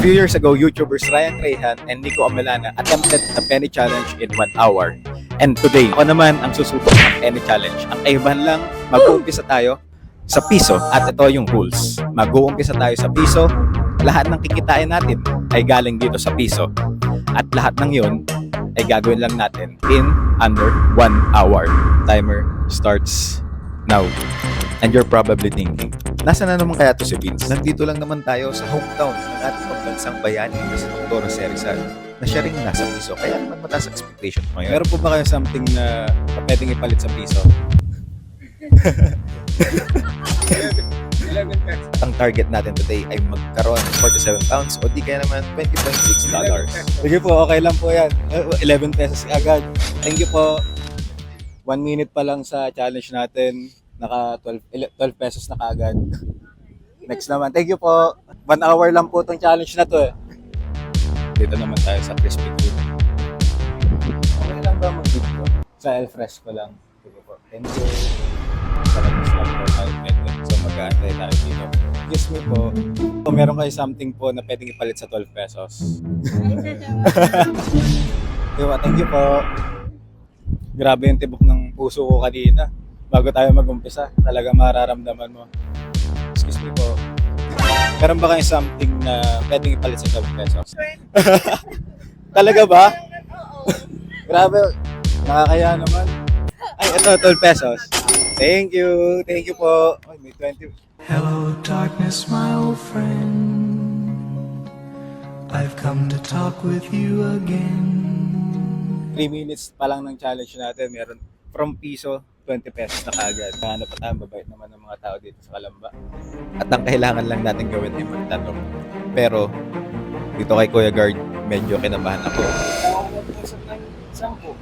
few years ago, YouTubers Ryan Trahan and Nico Amelana attempted the penny challenge in 1 hour. And today, ako naman ang susubok ng penny challenge. Ang kaibahan lang, mag-uumpisa tayo sa piso at ito yung rules. Mag-uumpisa tayo sa piso, lahat ng kikitain natin ay galing dito sa piso. At lahat ng yun ay gagawin lang natin in under 1 hour. Timer starts now. And you're probably thinking, nasaan na naman kaya to si Vince? Nandito lang naman tayo sa hometown ng ating pambansang bayani na si Dr. Jose Rizal na siya rin nasa piso. Kaya naman mataas expectation ko ngayon. Meron po ba kayo something na pwedeng ipalit sa piso? 11 pesos. Ang target natin today ay magkaroon ng 47 pounds o di kaya naman $20.6. Sige po, okay lang po yan. 11 pesos agad. Thank you po. 1 minute pa lang sa challenge natin. Naka 12 pesos na kaagad. Next naman. Thank you po. 1 hour lang po itong challenge na to eh. Dito naman tayo sa Crispy Food. Okay lang ba mag-video? Sa El-Fresh ko lang. Sige po. Thank you. Salamat lang po tayo. So mag-aantay tayo dito. Excuse me po. Kung meron kayo something po na pwedeng ipalit sa 12 pesos. Diba? Thank you po. Grabe yung tibok ng puso ko kanina. Bago tayo mag-umpisa, talaga mararamdaman mo. Excuse me po. Meron ba kayong something na pwedeng ipalit sa 12 pesos? Talaga ba? Grabe, nakakaya naman. Ay, ito, 12 pesos. Thank you. Thank you po. Ay, may 20. Hello darkness, my old friend. I've come to talk with you again. 3 minutes pa lang ng challenge natin. Meron from piso, 20 pesos na kagad. Ano pa tayo, mabait naman ng mga tao dito sa Kalamba. At ang kailangan lang natin gawin ay magtanong. Pero, dito kay Kuya Guard, medyo kinabahan ako.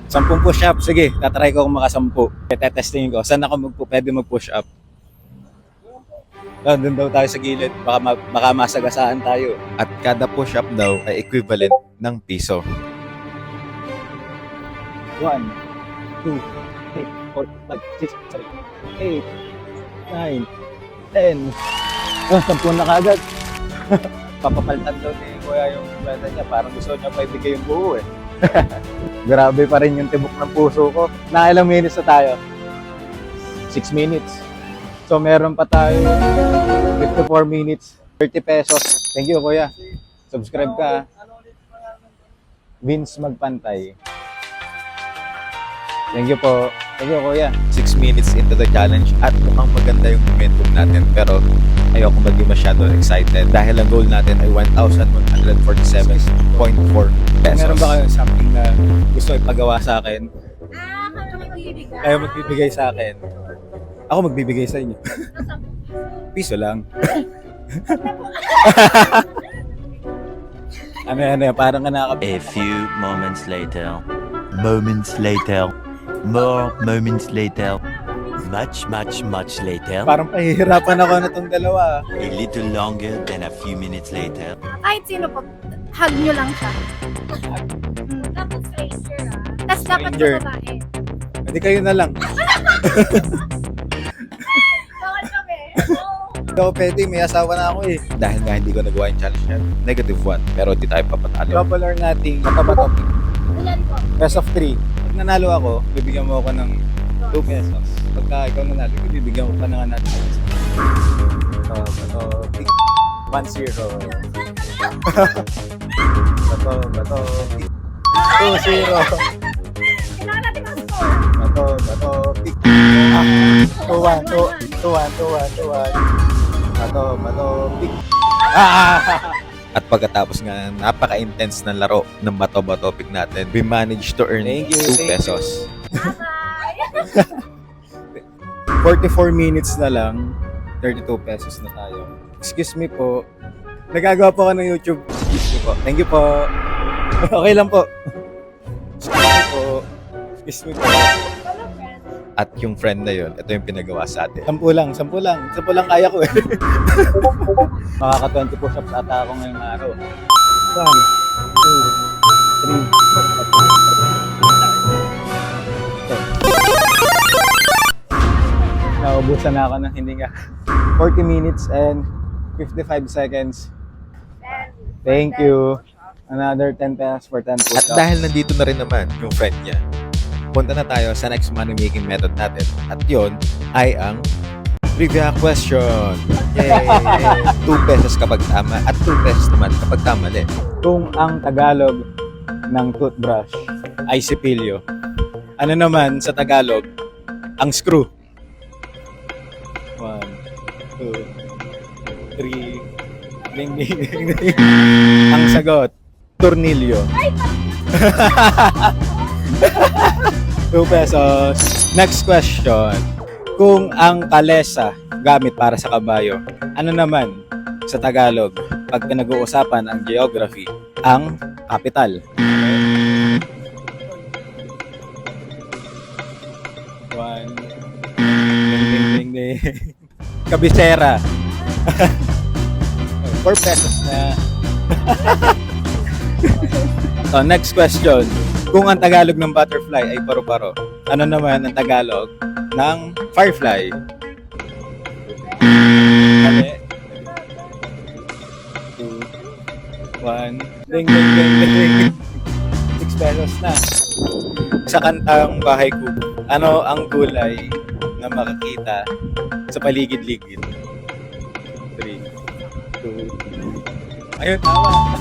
10 push-up. Sige, tatry ko kung makasampu. Tetestingin ko. Saan ako pwede mag-push up? Doon daw tayo sa gilid. Baka masagasaan tayo. At kada push-up daw ay equivalent ng piso. 1, 2, 3, 4, 5, 6, 7, 8, 9, 10. Oh, 10 na kagad. Papapalitan daw ni Kuya yung kwenta niya. Parang gusto niya pa ibigay yung buo eh. Grabe pa rin yung tibok ng puso ko. Nakailang minutes na tayo? 6 minutes. So meron pa tayo 54 minutes, 30 pesos. Thank you Kuya. Subscribe ka. Vince Magpantay. Thank you po. Thank you, Kuya. 6 minutes into the challenge at mukhang maganda yung momentum natin pero ayoko maging masyado excited dahil ang goal natin ay 1,147.4 pesos. Meron ba kayo something na gusto ipagawa sa akin? Kayo magbibigay sa akin? Ako magbibigay sa inyo. Piso lang. ano, parang ka nakakapit. A few moments later. More moments later. Much later. Parang pahihirapan ako na itong dalawa. A little longer than a few minutes later. Kahit sino po, hug nyo lang siya. Tapos stranger Tapos dapat Stranger. sa babae. Hindi kayo na lang. Bawal kami. Hindi ako pwede, may asawa na ako eh. Dahil nga hindi ko nagawa yung challenge niya, -1. Pero di tayo papatalo. Double or nothing, matabatok. Ulan po. Best of 3. Pag nanalo ako, bibigyan mo ako ng 2 pesos. Pagka ikaw nanalo, bibigyan ko pa ng another pesos. Bato, 1-0. Bato, 2-0. Kailangan natin ang score. Bato, 2-1. At pagkatapos nga, napaka-intense ng laro ng bato-bato pick natin, we managed to earn 2 pesos. Bye-bye. 44 minutes na lang, 32 pesos na tayo. Excuse me po. Nagagawa po ako ng YouTube. Excuse me po. Thank you po. Okay lang po. Excuse me po. Excuse me po. At yung friend na yun, ito yung pinagawa sa atin. 10 lang kaya ko eh. Makaka 20 push-ups ata ako ngayong araw. 1, 2, 3. Naubusan na ako ng hininga. 40 minutes and 55 seconds. 10, Thank you. Another 10 pesos for 10 push-ups. At dahil nandito na rin naman yung friend niya, punta na tayo sa next money-making method natin. At yon ay ang trivia question. Yay! 2 pesos kapag tama at 2 pesos naman kapag tamali. Kung ang Tagalog ng toothbrush ay sipilyo, ano naman sa Tagalog ang screw? 1, 2, 3. Ding, ding, ding, ding. Ang sagot, tornilyo. 2 pesos. Next question. Kung ang kalesa gamit para sa kabayo, ano naman sa Tagalog pag pinag-uusapan ang geography, ang capital? One. Ding, ding, ding, ding. Kabisera. 4 pesos na. So, next question. Kung ang Tagalog ng butterfly ay paru-paro, ano naman ang Tagalog ng firefly? Mali. 2, 1. Ding, ding, ding, ding. 6 pesos na. Sa kantang Bahay Kubo, ano ang gulay na makikita sa paligid-ligid? 3, 2. Ayun, tama.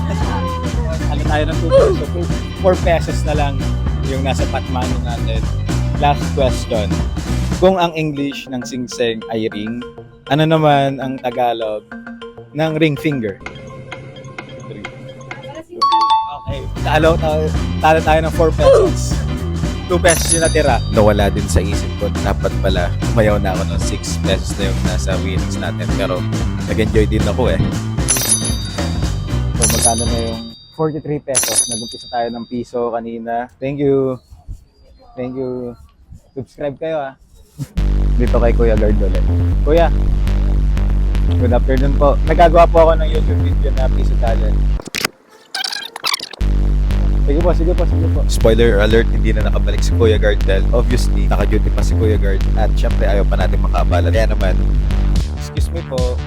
Ano tayo ng 2 pesos? So, 4 pesos na lang yung nasa patmano natin. Last question. Kung ang English ng singseng ay ring, ano naman ang Tagalog ng ring finger? 3. Okay. Talo tayo ng 4 pesos. 2 pesos yung natira. Nawala din sa isip ko. Dapat pala, umayaw na ako ng 6 pesos na yung nasa winnings natin. Pero nag-enjoy din ako eh. So magkano na yung 43 pesos. Nag-umpisa tayo ng piso kanina. Thank you. Thank you. Subscribe kayo ah. Dito kay Kuya Guard ulit. Kuya, good afternoon po. Nagagawa po ako ng YouTube video na piso challenge. Sige po, sige po, sige po. Spoiler alert, hindi na nakabalik si Kuya Guard dahil obviously, naka-duty pa si Kuya Guard at syempre ayaw pa natin makaabala. Kaya naman, excuse me po,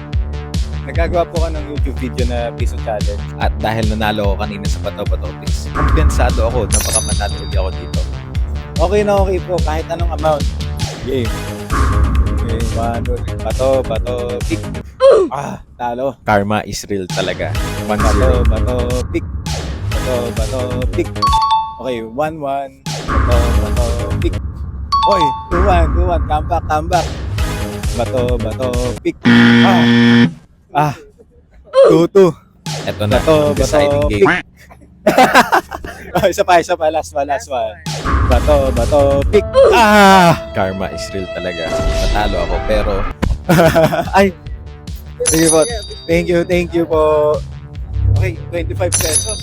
nagagawa po ako ng YouTube video na piso challenge at dahil nanalo ako kanina sa Bato-Bato Picks, kumpensado ako na baka manalo ulit ako dito. Okay na okay po, kahit anong amount. Game. Okay, 1, 2, 3. Bato, pick. Talo. Karma is real talaga. Bato, pick. Bato, pick. Okay, 1-1. Bato, pick. Oy, 2-1. Come back. Bato, pick. 2-2. Ito na. Bato, deciding game. Isa pa. Last one. Bato, pick. Karma is real talaga. Natalo ako, pero... Ay! Sige po. Thank you po. Okay, 25 pesos.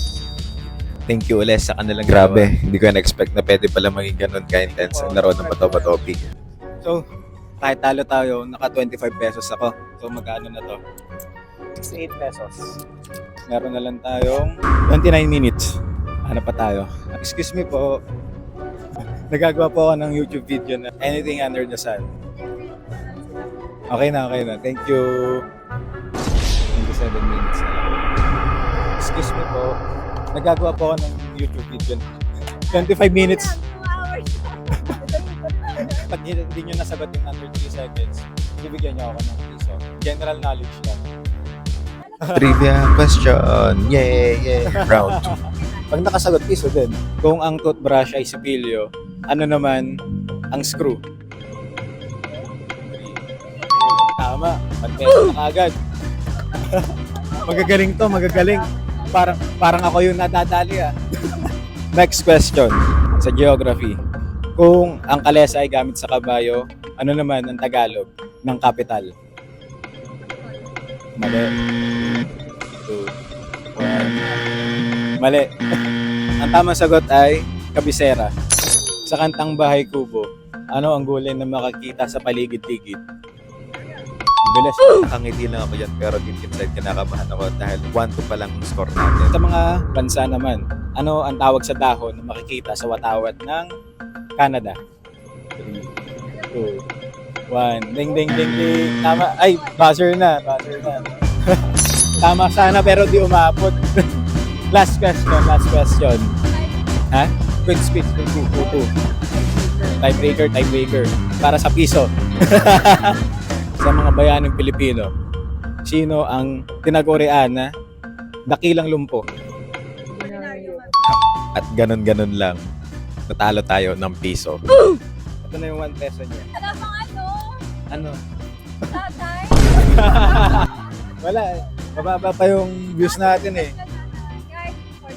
Thank you ulit sa kanilang grabe. Hindi ko na-expect na pwede pala maging ganun ka-intense ang laro ng Bato-Bato Pick. So, kahit talo tayo, naka 25 pesos ako. So, magkano na to? 68 pesos. Meron na lang tayong 29 minutes. Ano pa tayo? Excuse me po. Nagagawa po ako ng YouTube video na anything under the sun. Okay na. Thank you. 27 minutes na lang. Excuse me po. Nagagawa po ako ng YouTube video na 25 minutes. 2 hours. Pag hindi nyo nasagot yung under 3 seconds, bibigyan nyo ako ng piso. General knowledge lang. Trivia question. Yay! Round 2. Pag nakasagot, piso din. Kung ang toothbrush ay sipilyo, ano naman ang screw? Tama. 1 peso na agad. Magagaling. Parang ako yung nadadali ah. Next question sa geography. Kung ang kalesa ay gamit sa kabayo, ano naman ang Tagalog ng capital? Mali. 2, 1. Mali. Ang tamang sagot ay kabisera. Sa kantang Bahay Kubo, ano ang gulay na makakita sa paligid-ligid? Bilis. Nakangiti lang ako dyan pero deep inside kinakabahan ako dahil 1-2 pa lang ang score natin. Sa mga bansa naman, ano ang tawag sa dahon na makikita sa watawat ng Canada? 3, 2, 1. Ding. Tama. Ay, buzzer na. Tama sana pero di umabot. Last question. Ha? Queen speech, 2. Tiebreaker. Para sa piso. Sa mga bayanang Pilipino, sino ang tinagurian na dakilang lumpo? At ganun-ganun lang, natalo tayo ng piso. Ito na yung 1 peso niya. Ano pang Ano? Tatay? Wala eh. Mababa pa yung views natin eh. Guys, for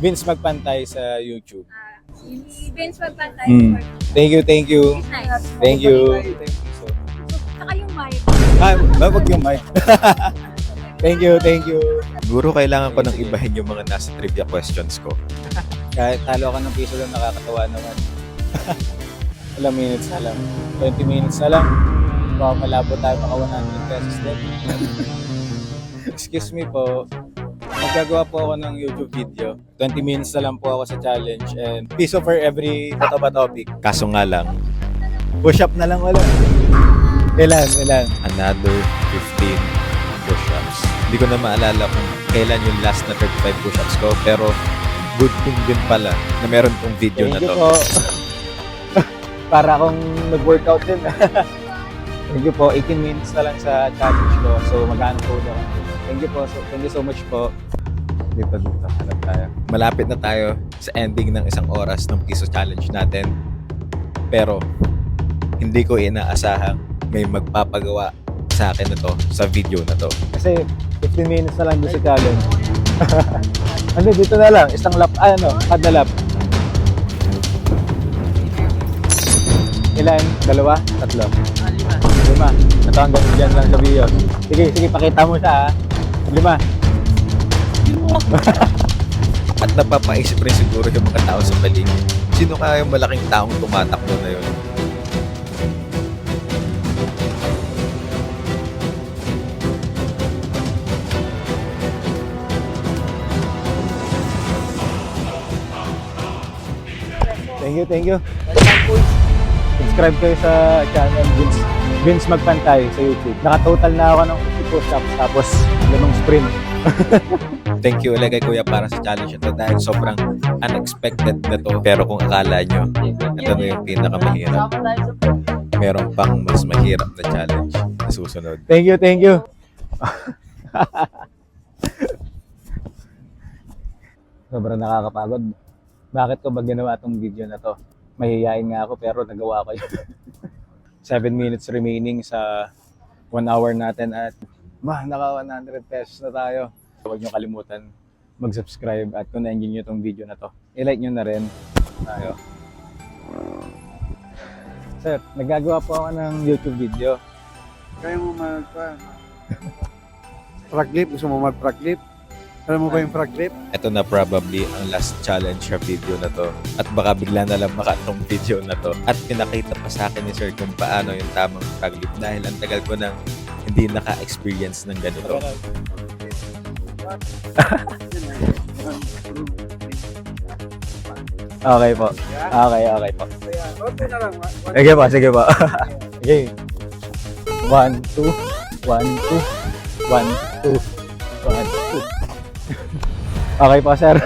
Vince Magpantay sa YouTube. Si Vince Magpantay. Mm. Thank you. Nice. Thank you. Saka yung mic. Wag yung mic. Thank you. Siguro kailangan ko nang ibahin yung mga nasa trivia questions ko. Kahit talo ka ng piso lang, nakakatawa naman. Ilang minutes na lang. 20 minutes na lang. Baka malabo tayo maka 100 pesos din. Excuse me po. Magagawa po ako ng YouTube video. 20 minutes na lang po ako sa challenge and piso for every Totoo Ba topic. Kaso nga lang, push-up na lang wala. Ilan? Another 15 push-ups. Hindi ko na maalala kung kailan yung last na 35 push-ups ko, pero good thing din pala na meron tong video na to. Po. Para akong nag-workout din. Thank you po. 18 minutes na lang sa challenge ko. So magano po na. Thank you so much po. Dito. Hanap tayo. Malapit na tayo sa ending ng 1 oras ng piso challenge natin. Pero hindi ko inaasahang may magpapagawa sa akin na to sa video na to. Kasi 15 minutes na lang doon sa challenge. Ano, dito na lang. Isang lap, kada lap. Ilan? 2? 3? 5. Ito hanggang dyan lang sa video. Sige, pakita mo siya ha. 5. At napapaisip rin siguro yung mga tao sa paligid. Sino kaya yung malaking taong tumatakbo na yun? Thank you. Subscribe kayo sa channel Vince Magpantay sa YouTube. Nakatotal na ako ng 50 push-ups tapos 5 sprint. Thank you ulit kay Kuya para sa challenge ito dahil sobrang unexpected na to. Pero kung akala nyo, ito na yung pinakamahirap. Meron pang mas mahirap na challenge na susunod. Thank you. Sobrang nakakapagod. Bakit ko ba ginawa tong video na to? Mahihayin nga ako pero nagawa ko yun. 7 minutes remaining sa 1 hour natin at naka 100 pesos na tayo. Huwag nyo kalimutan mag-subscribe at kung na-enjoy nyo tong video na to, i-like nyo na rin tayo. Sir, nagagawa po ako ng YouTube video. Kaya mo frog leap? Gusto mo mag-frog leap? Alam mo ba yung frog leap? Ito na probably ang last challenge sa video na to. At baka bigla na lang makatong video na to. At pinakita pa sa akin ni Sir kung paano yung tamang frog leap dahil ang tagal ko nang hindi naka-experience ng ganito. Okay po. Okay po. Sige po. Okay. 1, 2, 1, 2, 1, 2, 1, 2. Okay po, sir.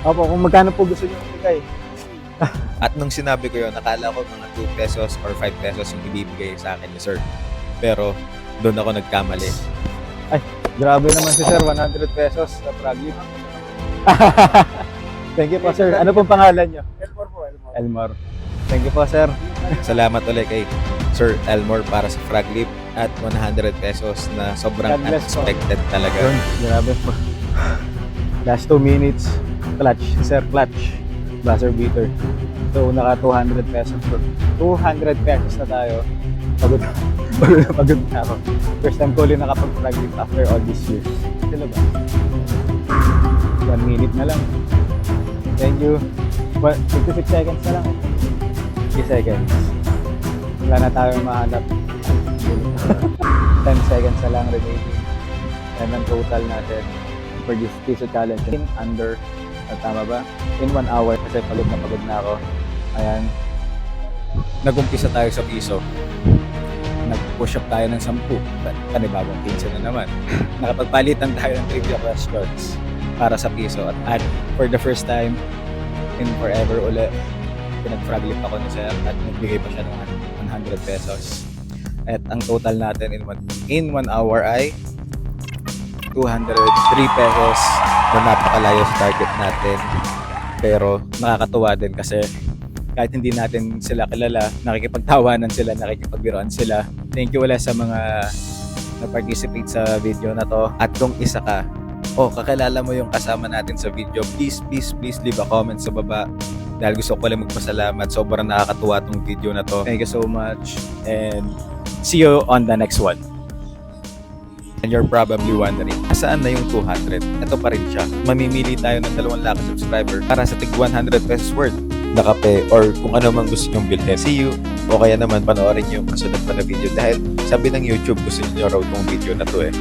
Opo, kung magkano po gusto niyo ibigay. At nung sinabi ko yun, nakala ko mga 2 pesos or 5 pesos yung ibibigay sa akin ni sir. Pero doon ako nagkamali. Ay, grabe naman si sir, 100 pesos sa frog leap. Thank you po, sir. Ano pong pangalan niyo? Elmore. Thank you po, sir. Salamat ulit kay Sir Elmore para sa frog leap at 100 pesos na sobrang unexpected talaga. Grabe po. Last 2 minutes, clutch, sir, clutch, buzzer beater. So, naka 200 pesos. 200 pesos na tayo. Pagod na ako. First time ko ulit nakapag-frog leap after all these years. Sila ba? 1 minute na lang. Thank you. 56 seconds na lang. 50 seconds. Wala na tayong mahanap. 10 seconds na lang remaining. And ang total natin for this piso challenge in under, tama ba? In 1 hour kasi pagod na ako. Ayan. Nag-umpisa tayo sa piso. nag-push up tayo ng 10. Panibagong 15 na naman. Nakapagpalitan tayo ng trivia questions para sa piso. At for the first time in forever ulit, pinag-fraglip ako ni Sir at nagbigay pa siya ng 100 pesos. At ang total natin in 1 hour ay 203 pesos na napakalayo sa target natin. Pero nakakatuwa din kasi kahit hindi natin sila kilala, nakikipagtawanan sila, nakikipagbiruan sila. Thank you ulit sa mga na-participate sa video na to. At kung isa ka, kakilala mo yung kasama natin sa video, please leave a comment sa baba. Dahil gusto ko lang magpasalamat. Sobrang nakakatuwa tong video na to. Thank you so much. And see you on the next one. And you're probably wondering, saan na yung 200? Ito pa rin siya. Mamimili tayo ng 2 lakh subscriber para sa tig 100 pesos worth na kape or kung ano man gusto nyong bilhin. See you! O kaya naman panoorin nyo yung kasunod pa na video dahil sabi ng YouTube gusto nyo raw tong video na to eh.